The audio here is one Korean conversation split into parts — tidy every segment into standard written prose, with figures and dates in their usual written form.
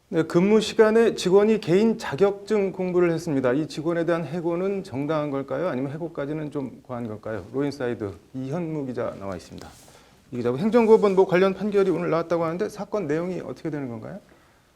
네, 근무 시간에 직원이 개인 자격증 공부를 했습니다. 이 직원에 대한 해고는 정당한 걸까요? 아니면 해고까지는 좀 과한 걸까요? 로인사이드 이현무 기자 나와 있습니다. 이 기자고 행정법원 관련 판결이 오늘 나왔다고 하는데 사건 내용이 어떻게 되는 건가요?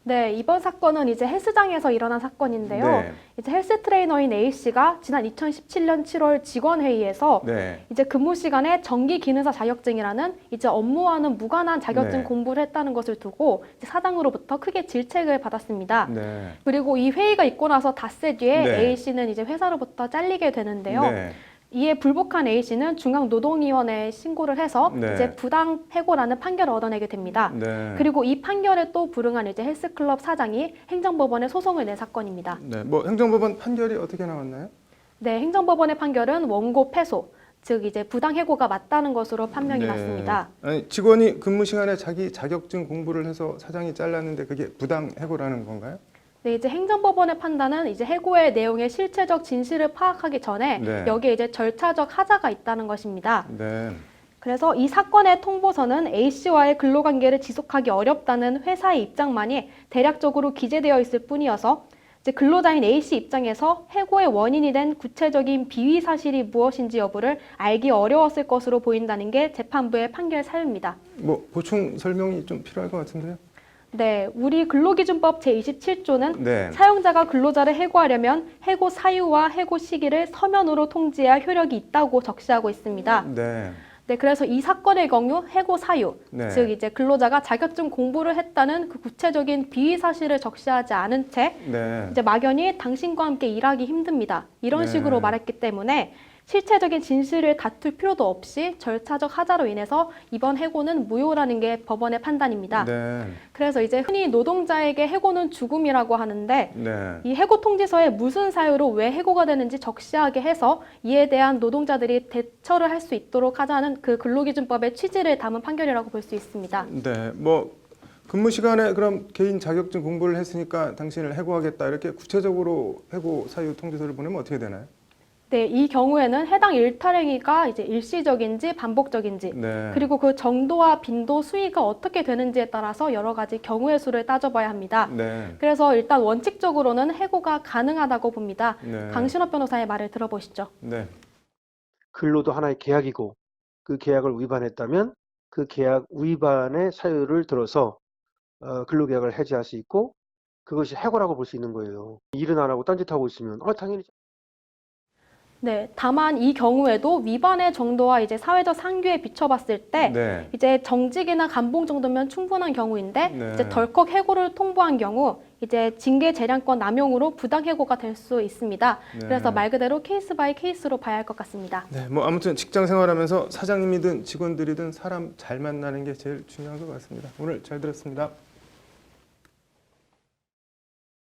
네, 이번 사건은 이제 헬스장에서 일어난 사건인데요. 네. 이제 헬스 트레이너인 A씨가 지난 2017년 7월 직원회의에서 네. 이제 근무 시간에 정기 기능사 자격증이라는 이제 업무와는 무관한 자격증 네. 공부를 했다는 것을 두고 이제 사장으로부터 크게 질책을 받았습니다. 네. 그리고 이 회의가 있고 나서 닷새 뒤에 네. A씨는 이제 회사로부터 잘리게 되는데요. 네. 이에 불복한 A씨는 중앙노동위원회에 신고를 해서 네. 이제 부당 해고라는 판결을 얻어내게 됩니다. 네. 그리고 이 판결에 또 불응한 이제 헬스클럽 사장이 행정법원에 소송을 낸 사건입니다. 네. 행정법원 판결이 어떻게 나왔나요? 네, 행정법원의 판결은 원고 패소, 즉 이제 부당 해고가 맞다는 것으로 판명이 네. 났습니다. 아니, 직원이 근무 시간에 자기 자격증 공부를 해서 사장이 잘랐는데 그게 부당 해고라는 건가요? 네, 이제 행정법원의 판단은 이제 해고의 내용의 실체적 진실을 파악하기 전에 네. 여기에 이제 절차적 하자가 있다는 것입니다. 네. 그래서 이 사건의 통보서는 A씨와의 근로관계를 지속하기 어렵다는 회사의 입장만이 대략적으로 기재되어 있을 뿐이어서 이제 근로자인 A씨 입장에서 해고의 원인이 된 구체적인 비위 사실이 무엇인지 여부를 알기 어려웠을 것으로 보인다는 게 재판부의 판결 사유입니다. 보충 설명이 좀 필요할 것 같은데요? 네, 우리 근로기준법 제27조는 네. 사용자가 근로자를 해고하려면 해고 사유와 해고 시기를 서면으로 통지해야 효력이 있다고 적시하고 있습니다. 네. 네, 그래서 이 사건의 경우 해고 사유, 네. 즉 이제 근로자가 자격증 공부를 했다는 그 구체적인 비위 사실을 적시하지 않은 채 네. 이제 막연히 당신과 함께 일하기 힘듭니다. 이런 네. 식으로 말했기 때문에 실체적인 진실을 다툴 필요도 없이 절차적 하자로 인해서 이번 해고는 무효라는 게 법원의 판단입니다. 네. 그래서 이제 흔히 노동자에게 해고는 죽음이라고 하는데 네. 이 해고 통지서에 무슨 사유로 왜 해고가 되는지 적시하게 해서 이에 대한 노동자들이 대처를 할 수 있도록 하자는 그 근로기준법의 취지를 담은 판결이라고 볼 수 있습니다. 네. 근무 시간에 그럼 개인 자격증 공부를 했으니까 당신을 해고하겠다 이렇게 구체적으로 해고 사유 통지서를 보내면 어떻게 되나요? 네, 이 경우에는 해당 일탈행위가 이제 일시적인지 반복적인지 네. 그리고 그 정도와 빈도, 수위가 어떻게 되는지에 따라서 여러 가지 경우의 수를 따져봐야 합니다. 네. 그래서 일단 원칙적으로는 해고가 가능하다고 봅니다. 네. 강신업 변호사의 말을 들어보시죠. 네. 근로도 하나의 계약이고 그 계약을 위반했다면 그 계약 위반의 사유를 들어서 근로계약을 해지할 수 있고 그것이 해고라고 볼 수 있는 거예요. 일은 안 하고 딴짓하고 있으면 당연히 네, 다만 이 경우에도 위반의 정도와 이제 사회적 상규에 비춰봤을 때 네. 이제 정직이나 감봉 정도면 충분한 경우인데 네. 이제 덜컥 해고를 통보한 경우 이제 징계 재량권 남용으로 부당 해고가 될 수 있습니다. 네. 그래서 말 그대로 케이스 바이 케이스로 봐야 할 것 같습니다. 네. 아무튼 직장 생활하면서 사장님이든 직원들이든 사람 잘 만나는 게 제일 중요한 것 같습니다. 오늘 잘 들었습니다.